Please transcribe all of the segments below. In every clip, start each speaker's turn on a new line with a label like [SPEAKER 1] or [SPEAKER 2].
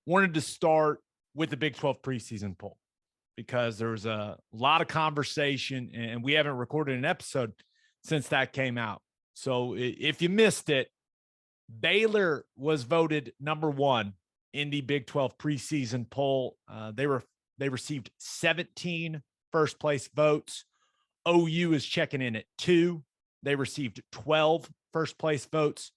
[SPEAKER 1] wanted to start with the Big 12 preseason poll because there was a lot of conversation and we haven't recorded an episode since that came out. So if you missed it, Baylor was voted number one in the Big 12 preseason poll. They received 17 first place votes. OU is checking in at 2. They received 12 first place votes.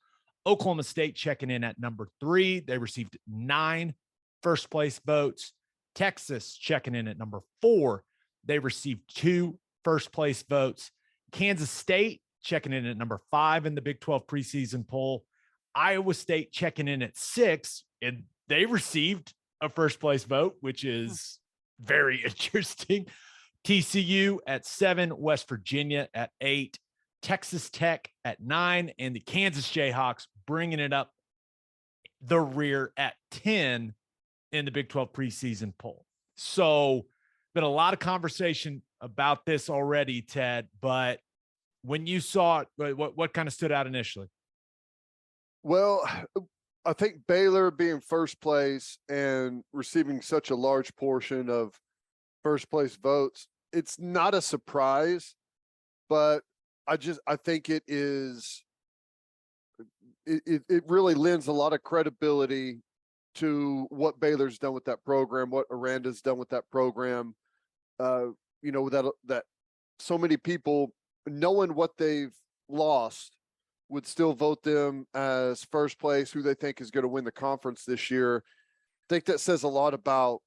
[SPEAKER 1] Oklahoma State checking in at number 3. They received 9 first place votes. Texas checking in at number 4. They received 2 first place votes. Kansas State checking in at number 5 in the Big 12 preseason poll. Iowa State checking in at 6, and they received a first place vote, which is very interesting. TCU at 7, West Virginia at 8, Texas Tech at 9, and the Kansas Jayhawks bringing it up the rear at 10 in the Big 12 preseason poll. So been a lot of conversation about this already, Ted, but when you saw it, what kind of stood out initially?
[SPEAKER 2] Well, I think Baylor being first place and receiving such a large portion of first place votes, it's not a surprise, but I think it is, it really lends a lot of credibility to what Baylor's done with that program, what Aranda's done with that program. That so many people, knowing what they've lost, would still vote them as first place, who they think is going to win the conference this year. I think that says a lot about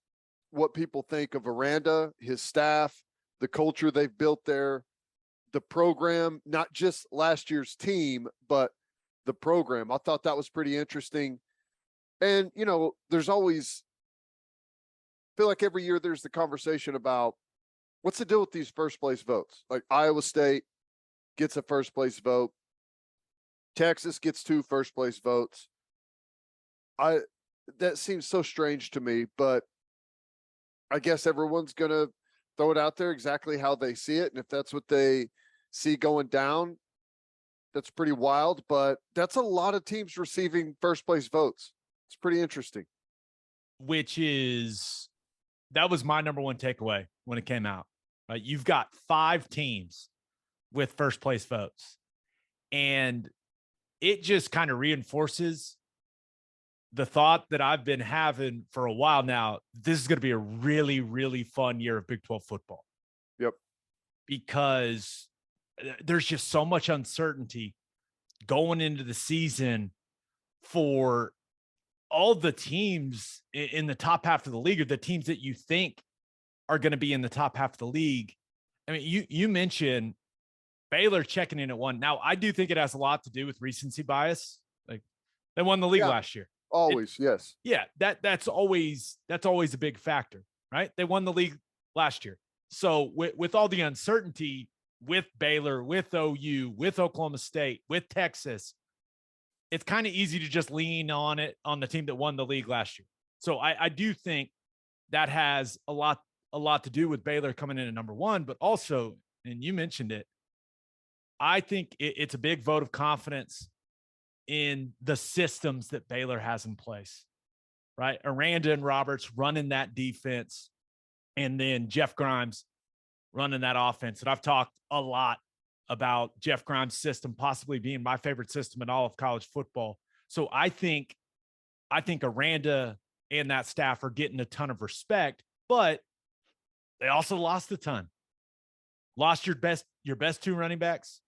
[SPEAKER 2] what people think of Aranda, his staff, the culture they've built there, the program, not just last year's team, but the program. I thought that was pretty interesting. And, there's always, I feel like every year there's the conversation about what's the deal with these first place votes? Like Iowa State gets a first place vote. Texas gets 2 first place votes. That seems so strange to me, but I guess everyone's going to throw it out there exactly how they see it. And if that's what they see going down, that's pretty wild, but that's a lot of teams receiving first place votes. It's pretty interesting.
[SPEAKER 1] That was my number one takeaway when it came out. Right? You've got 5 teams with first place votes, and it just kind of reinforces the thought that I've been having for a while now. This is going to be a really, really fun year of Big 12 football.
[SPEAKER 2] Yep.
[SPEAKER 1] Because there's just so much uncertainty going into the season for all the teams in the top half of the league, or the teams that you think are going to be in the top half of the league. I mean, you mentioned Baylor checking in at 1. Now, I do think it has a lot to do with recency bias. Like, they won the league last year.
[SPEAKER 2] Always, yes.
[SPEAKER 1] Yeah, that's always a big factor, right? They won the league last year. So with all the uncertainty with Baylor, with OU, with Oklahoma State, with Texas, it's kind of easy to just lean on the team that won the league last year. So I do think that has a lot to do with Baylor coming in at number 1, but also, and you mentioned it, I think it's a big vote of confidence in the systems that Baylor has in place, right? Aranda and Roberts running that defense, and then Jeff Grimes running that offense. And I've talked a lot about Jeff Grimes' system possibly being my favorite system in all of college football. So I think Aranda and that staff are getting a ton of respect, but they also lost a ton. Lost your best 2 running backs,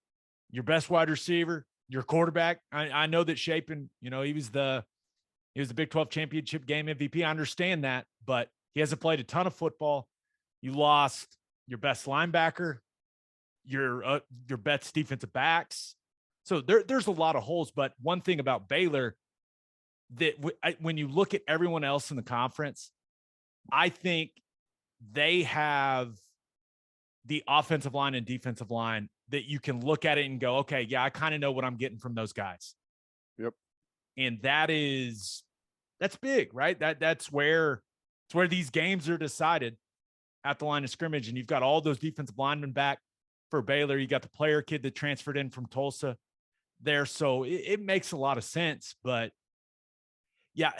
[SPEAKER 1] your best wide receiver, your quarterback. I know that Shapen, he was the Big 12 championship game MVP. I understand that, but he hasn't played a ton of football. You lost your best linebacker, your best defensive backs. So there's a lot of holes. But one thing about Baylor, that when you look at everyone else in the conference, I think they have the offensive line and defensive line that you can look at it and go, okay, yeah, I kind of know what I'm getting from those guys.
[SPEAKER 2] Yep.
[SPEAKER 1] And that's big, right? That's where these games are decided, at the line of scrimmage. And you've got all those defensive linemen back for Baylor. You got the player kid that transferred in from Tulsa there. So it makes a lot of sense, but yeah.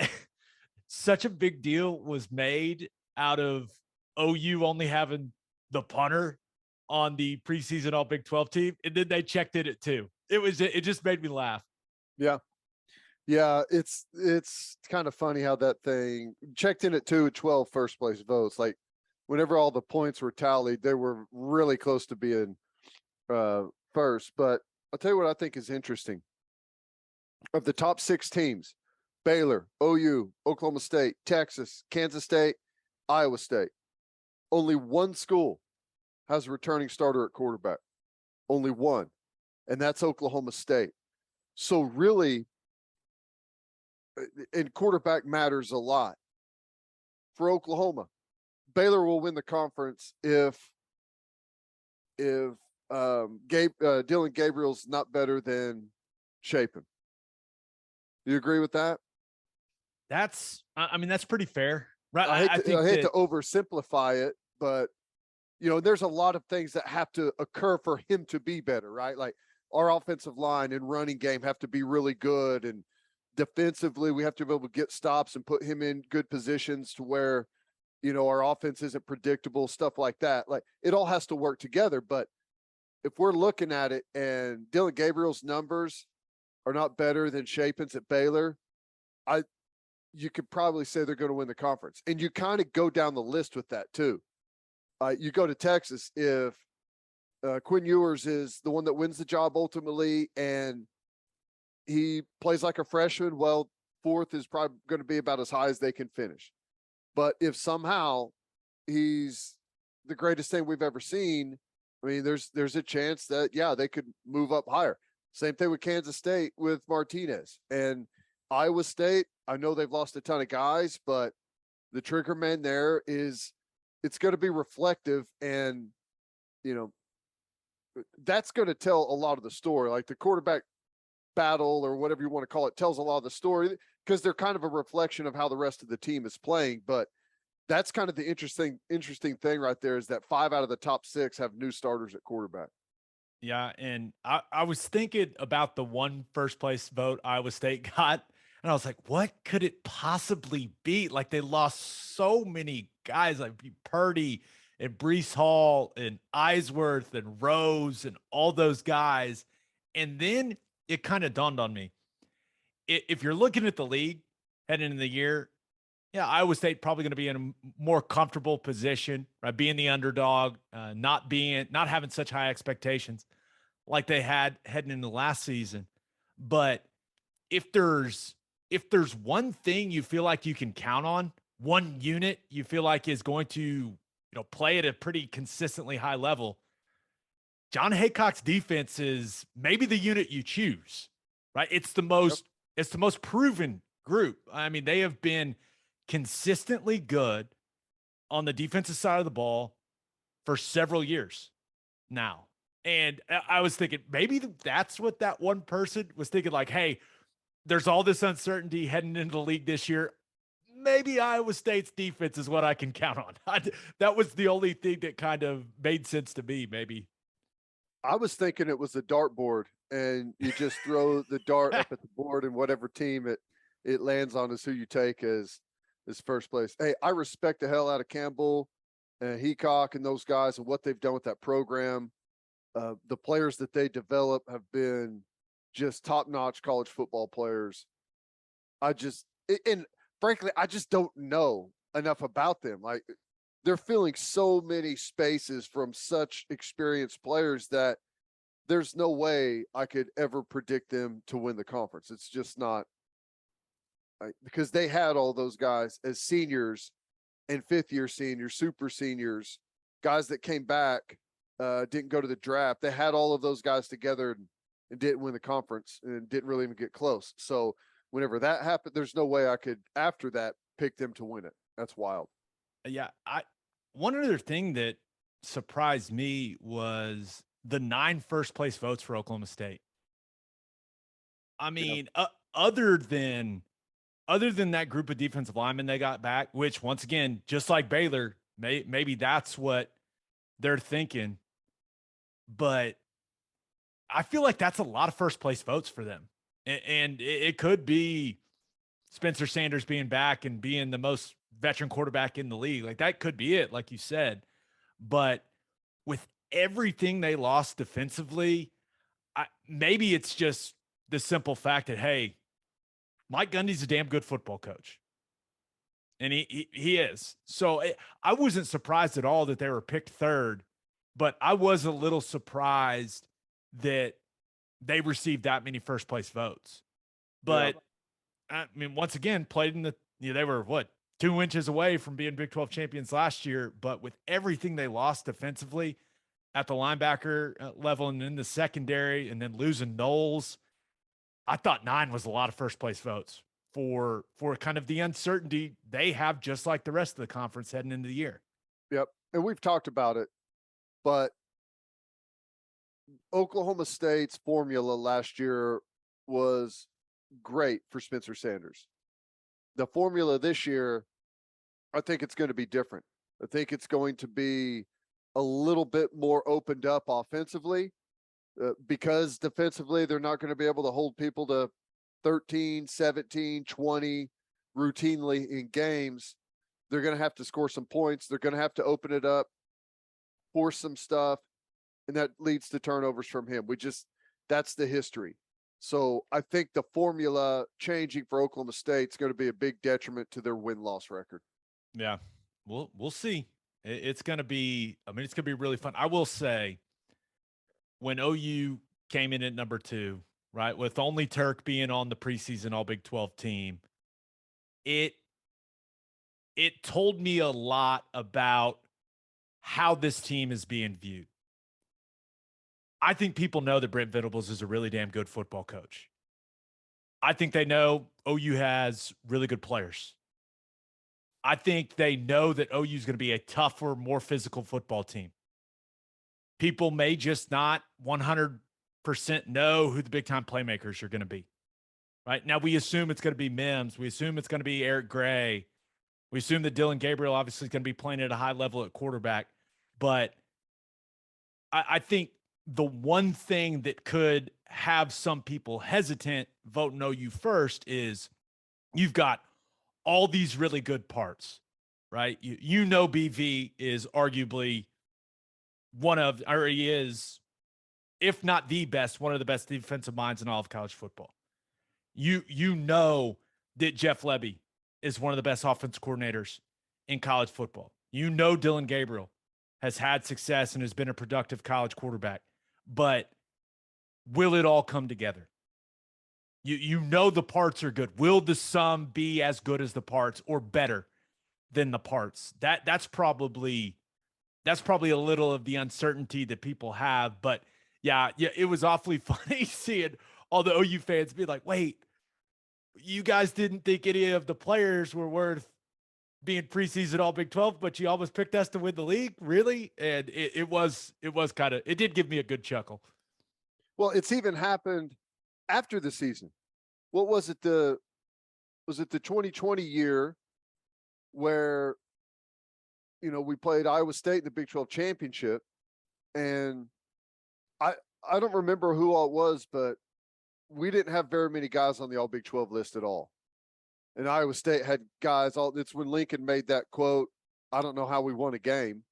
[SPEAKER 1] such a big deal was made out of OU only having the punter on the preseason All Big 12 team, and then they checked in at 2. It just made me laugh.
[SPEAKER 2] Yeah. Yeah, it's kind of funny how that thing checked in at 2 at 12 first place votes. Like whenever all the points were tallied, they were really close to being first. But I'll tell you what I think is interesting. Of the top 6 teams, Baylor, OU, Oklahoma State, Texas, Kansas State, Iowa State, only one school has a returning starter at quarterback. Only one. And that's Oklahoma State. So really, and quarterback matters a lot for Oklahoma. Baylor will win the conference if Dylan Gabriel's not better than Chapin. Do you agree with that?
[SPEAKER 1] That's pretty fair, right?
[SPEAKER 2] I hate to oversimplify it, but there's a lot of things that have to occur for him to be better, right? Like our offensive line and running game have to be really good, and defensively we have to be able to get stops and put him in good positions to where our offense isn't predictable, stuff like that. Like it all has to work together. But if we're looking at it and Dylan Gabriel's numbers are not better than Chapin's at Baylor, you could probably say they're going to win the conference. And you kind of go down the list with that too. You go to Texas, if Quinn Ewers is the one that wins the job ultimately, and he plays like a freshman, well, 4th is probably going to be about as high as they can finish. But if somehow he's the greatest thing we've ever seen, I mean, there's a chance that, yeah, they could move up higher. Same thing with Kansas State with Martinez. And Iowa State, I know they've lost a ton of guys, but the trigger man there is, it's going to be reflective, and that's going to tell a lot of the story. Like the quarterback battle or whatever you want to call it tells a lot of the story, because they're kind of a reflection of how the rest of the team is playing. But that's kind of the interesting thing right there, is that 5 out of the top 6 have new starters at quarterback.
[SPEAKER 1] Yeah, and I was thinking about the one first place vote Iowa State got, and I was like, what could it possibly be? Like they lost so many guys, like Purdy and Brees Hall and Eisworth and Rose and all those guys. And then it kind of dawned on me. If you're looking at the league heading into the year, yeah, Iowa State probably going to be in a more comfortable position, right? Being the underdog, not having such high expectations like they had heading into last season. But if there's one thing you feel like you can count on, one unit you feel like is going to, play at a pretty consistently high level, John Haycock's defense is maybe the unit you choose, right? It's the most proven group. I mean, they have been consistently good on the defensive side of the ball for several years now. And I was thinking maybe that's what that one person was thinking, like, hey, there's all this uncertainty heading into the league this year. Maybe Iowa State's defense is what I can count on. That was the only thing that kind of made sense to me, maybe.
[SPEAKER 2] I was thinking it was a dartboard, and you just throw the dart up at the board, and whatever team it lands on is who you take as first place. Hey, I respect the hell out of Campbell and Heacock and those guys and what they've done with that program. The players that they develop have been just top-notch college football players. And frankly, I just don't know enough about them. Like, they're filling so many spaces from such experienced players that there's no way I could ever predict them to win the conference. It's just not, because they had all those guys as seniors and 5th-year seniors, super seniors, guys that came back, didn't go to the draft. They had all of those guys together and didn't win the conference and didn't really even get close. So whenever that happened, there's no way I could, after that, pick them to win it. That's wild.
[SPEAKER 1] Yeah. One other thing that surprised me was the 9 first place votes for Oklahoma State. I mean, other than that group of defensive linemen they got back, which once again, just like Baylor, maybe that's what they're thinking. But I feel like that's a lot of first place votes for them. And it could be Spencer Sanders being back and being the most veteran quarterback in the league. Like that could be it, like you said. But with everything they lost defensively, maybe it's just the simple fact that, hey, Mike Gundy's a damn good football coach. And he is. So I wasn't surprised at all that they were picked third, but I was a little surprised that they received that many first place votes. But I mean, once again, played in they were 2 inches away from being Big 12 champions last year. But with everything they lost defensively at the linebacker level and in the secondary, and then losing Knowles, I thought 9 was a lot of first place votes for kind of the uncertainty they have, just like the rest of the conference heading into the year.
[SPEAKER 2] Yep. And we've talked about it, but Oklahoma State's formula last year was great for Spencer Sanders. The formula this year, I think it's going to be different. I think it's going to be a little bit more opened up offensively, because defensively, they're not going to be able to hold people to 13, 17, 20 routinely in games. They're going to have to score some points. They're going to have to open it up, force some stuff, and that leads to turnovers from him. That's the history. So I think the formula changing for Oklahoma State is going to be a big detriment to their win-loss record.
[SPEAKER 1] Yeah, we'll see. It's going to be, it's going to be really fun. I will say, when OU came in at number 2, right, with only Turk being on the preseason All Big 12 team, it told me a lot about how this team is being viewed. I think people know that Brent Venables is a really damn good football coach. I think they know OU has really good players. I think they know that OU is going to be a tougher, more physical football team. People may just not 100% know who the big-time playmakers are going to be. Right now, we assume it's going to be Mims. We assume it's going to be Eric Gray. We assume that Dylan Gabriel obviously is going to be playing at a high level at quarterback. But I think the one thing that could have some people hesitant voting OU first is you've got all these really good parts, right? BV is arguably he is, if not the best, one of the best defensive minds in all of college football. You know that Jeff Lebby is one of the best offense coordinators in college football. Dylan Gabriel has had success and has been a productive college quarterback. But will it all come together? The parts are good. Will the sum be as good as the parts or better than the parts? That's probably a little of the uncertainty that people have. But yeah, it was awfully funny seeing all the OU fans be like, wait, you guys didn't think any of the players were worth being preseason All Big 12, but you almost picked us to win the league, really? And it did give me a good chuckle.
[SPEAKER 2] Well, it's even happened after the season. What was it? Was it the 2020 year where, we played Iowa State in the Big 12 championship, and I don't remember who all it was, but we didn't have very many guys on the All Big 12 list at all. And Iowa State had guys. It's when Lincoln made that quote, "I don't know how we won a game,"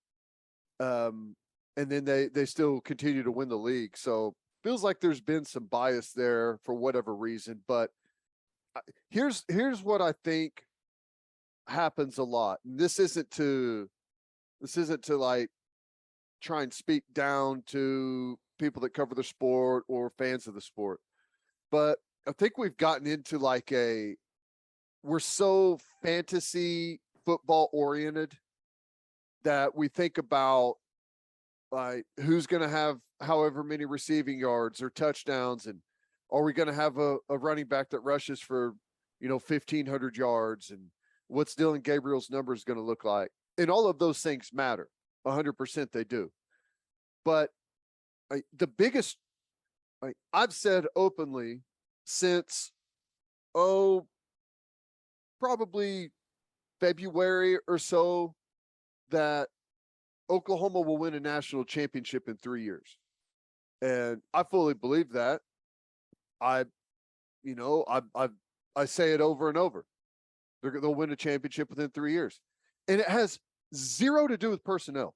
[SPEAKER 2] and then they still continue to win the league. So feels like there's been some bias there for whatever reason. But here's what I think happens a lot. And this isn't to like try and speak down to people that cover the sport or fans of the sport, but I think we've gotten into we're so fantasy football oriented that we think about like who's going to have however many receiving yards or touchdowns, and are we going to have a running back that rushes for 1,500 yards, and what's Dylan Gabriel's numbers going to look like? And all of those things matter. 100% they do. But the biggest, I've said openly since probably February or so, that Oklahoma will win a national championship in 3 years. And I fully believe that. I say it over and over. They'll win a championship within 3 years. And it has zero to do with personnel.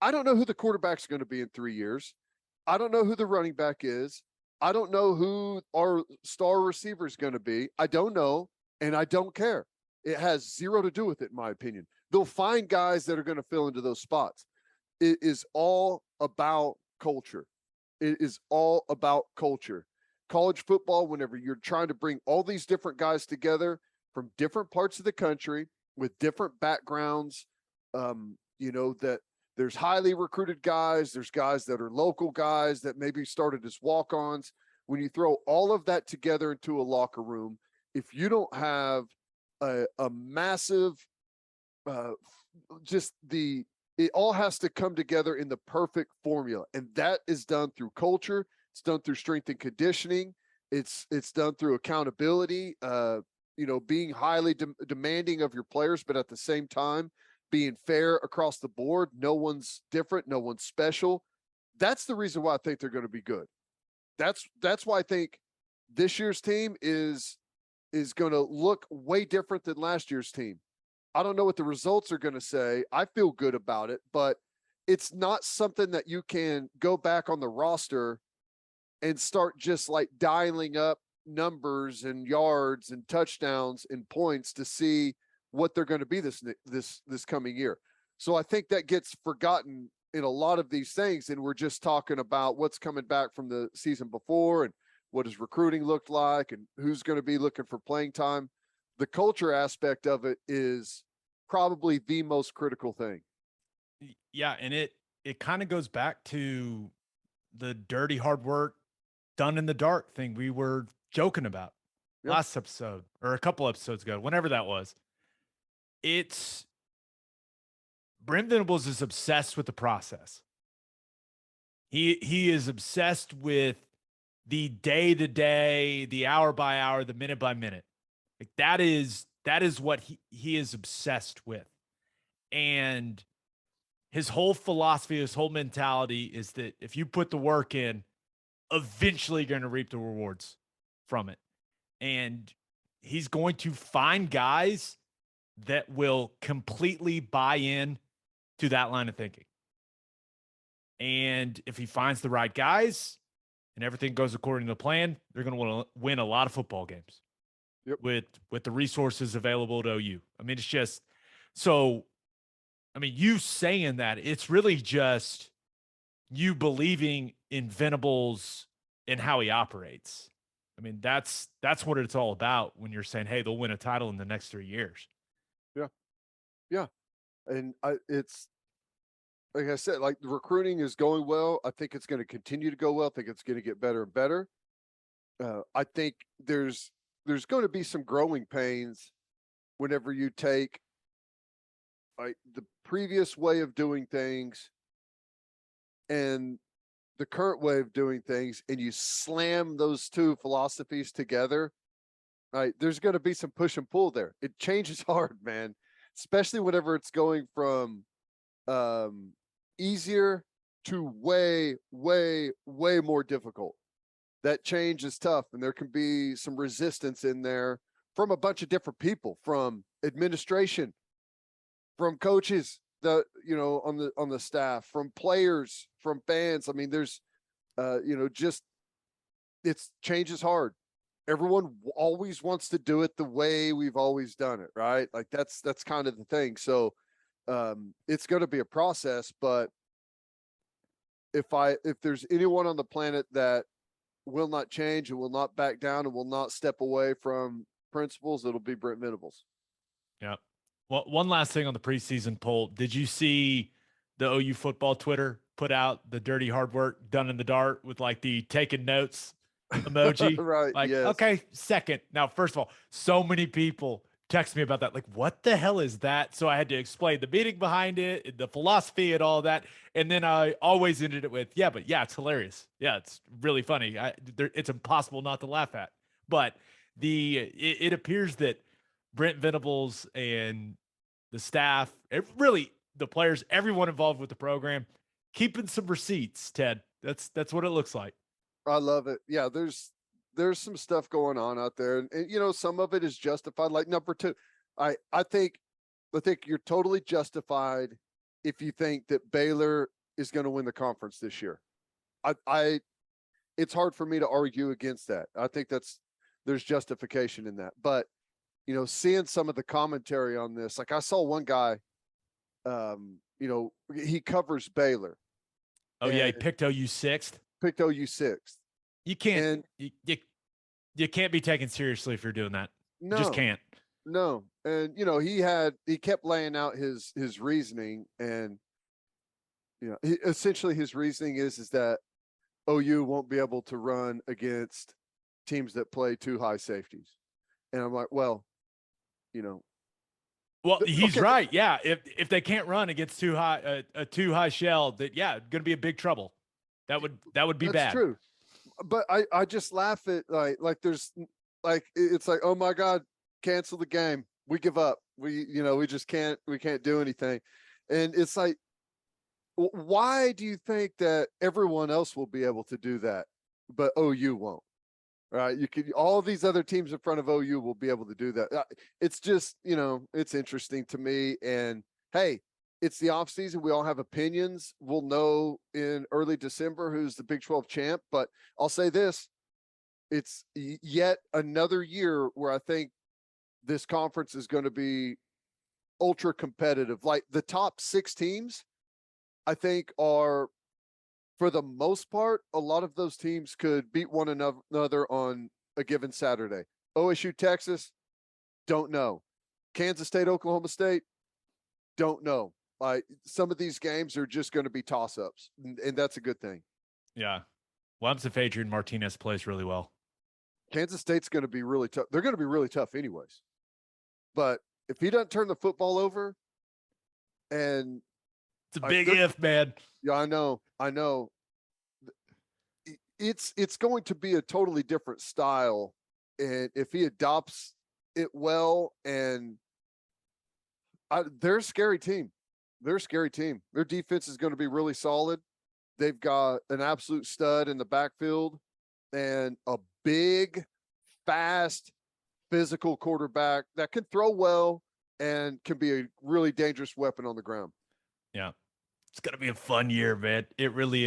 [SPEAKER 2] I don't know who the quarterback's going to be in 3 years. I don't know who the running back is. I don't know who our star receiver is going to be. I don't know, and I don't care. It has zero to do with it, in my opinion. They'll find guys that are going to fill into those spots. It is all about culture. It is all about culture. College football, whenever you're trying to bring all these different guys together from different parts of the country with different backgrounds, that there's highly recruited guys, there's guys that are local guys that maybe started as walk-ons. When you throw all of that together into a locker room, if you don't have a massive, it all has to come together in the perfect formula. And that is done through culture. It's done through strength and conditioning. It's done through accountability, being highly demanding of your players, but at the same time, being fair across the board. No one's different. No one's special. That's the reason why I think they're going to be good. That's why I think this year's team is going to look way different than last year's team. I don't know what the results are going to say. I feel good about it, but it's not something that you can go back on the roster and start just like dialing up numbers and yards and touchdowns and points to see what they're going to be this coming year. So I think that gets forgotten in a lot of these things. And we're just talking about what's coming back from the season before and what does recruiting look like and who's going to be looking for playing time. The culture aspect of it is probably the most critical thing.
[SPEAKER 1] Yeah. And it kind of goes back to the dirty hard work done in the dark thing we were joking about last episode or a couple episodes ago, whenever that was. It's Brent Venables is obsessed with the process. He is obsessed with the day to day, the hour by hour, the minute by minute. Like that is what he is obsessed with. And his whole philosophy, his whole mentality is that if you put the work in, eventually you're going to reap the rewards from it. And he's going to find guys that will completely buy in to that line of thinking. And if he finds the right guys and everything goes according to plan, they're going to want to win a lot of football games with the resources available to OU. I mean, it's just so, I mean, you saying that, it's really just you believing in Venables and how he operates. I mean, that's what it's all about when you're saying, hey, they'll win a title in the next 3 years.
[SPEAKER 2] Yeah. And it's like I said, like the recruiting is going well. I think it's going to continue to go well. I think it's going to get better and better. I think there's going to be some growing pains whenever you take like the previous way of doing things and the current way of doing things, and you slam those two philosophies together. Right, there's going to be some push and pull there. It changes hard, man, especially whenever it's going from easier to way, way, way more difficult. That change is tough, and there can be some resistance in there from a bunch of different people, from administration, from coaches, on the staff, from players, from fans. I mean, there's it's change is hard. Everyone always wants to do it the way we've always done it, right? Like that's kind of the thing. So it's going to be a process, but if there's anyone on the planet that will not change and will not back down and will not step away from principles, it'll be Brent Venables.
[SPEAKER 1] Yeah. Well, one last thing on the preseason poll. Did you see the OU football Twitter put out the dirty hard work done in the dark with like the taking notes emoji?
[SPEAKER 2] Right.
[SPEAKER 1] Like,
[SPEAKER 2] yes.
[SPEAKER 1] okay, second. Now, first of all, so many people text me about that. Like, what the hell is that? So I had to explain the meaning behind it, the philosophy and all that. And then I always ended it with, yeah, it's hilarious. Yeah, it's really funny. It's impossible not to laugh at. But it appears that Brent Venables and the staff, really the players, everyone involved with the program, keeping some receipts, Ted. That's what it looks like.
[SPEAKER 2] I love it. Yeah, there's some stuff going on out there, and some of it is justified. Like number two, I think you're totally justified if you think that Baylor is going to win the conference this year. It's hard for me to argue against that. I think there's justification in that. But, seeing some of the commentary on this, like I saw one guy, he covers Baylor.
[SPEAKER 1] Oh yeah, he picked OU sixth.
[SPEAKER 2] You
[SPEAKER 1] can't you can't be taken seriously if you're doing that.
[SPEAKER 2] No,
[SPEAKER 1] just can't.
[SPEAKER 2] No. And he kept laying out his reasoning, and essentially his reasoning is that OU won't be able to run against teams that play two high safeties. And I'm like, well,
[SPEAKER 1] he's right. Yeah. If they can't run against too high, a too high shell, that, going to be a big trouble. That would be bad.
[SPEAKER 2] That's true. But I just laugh at there's it's like, oh my God, cancel the game. We give up. We just can't do anything. And it's like, why do you think that everyone else will be able to do that, but OU won't? Right? All these other teams in front of OU will be able to do that. It's just, it's interesting to me. And hey, it's the off season. We all have opinions. We'll know in early December who's the Big 12 champ. But I'll say this: it's yet another year where I think this conference is going to be ultra competitive. Like the top 6 teams, I think, are, for the most part, a lot of those teams could beat one another on a given Saturday. OSU, Texas, don't know. Kansas State, Oklahoma State, don't know. Some of these games are just going to be toss-ups, and that's a good thing.
[SPEAKER 1] Yeah. Well, if Adrian Martinez plays really well.
[SPEAKER 2] Kansas State's going to be really tough. They're going to be really tough anyways. But if he doesn't turn the football over, and
[SPEAKER 1] it's a big if, man.
[SPEAKER 2] Yeah, I know. It's going to be a totally different style, and if he adopts it well, and they're a scary team. Their defense is going to be really solid. They've got an absolute stud in the backfield and a big, fast, physical quarterback that can throw well and can be a really dangerous weapon on the ground.
[SPEAKER 1] Yeah. It's going to be a fun year, man. It really is.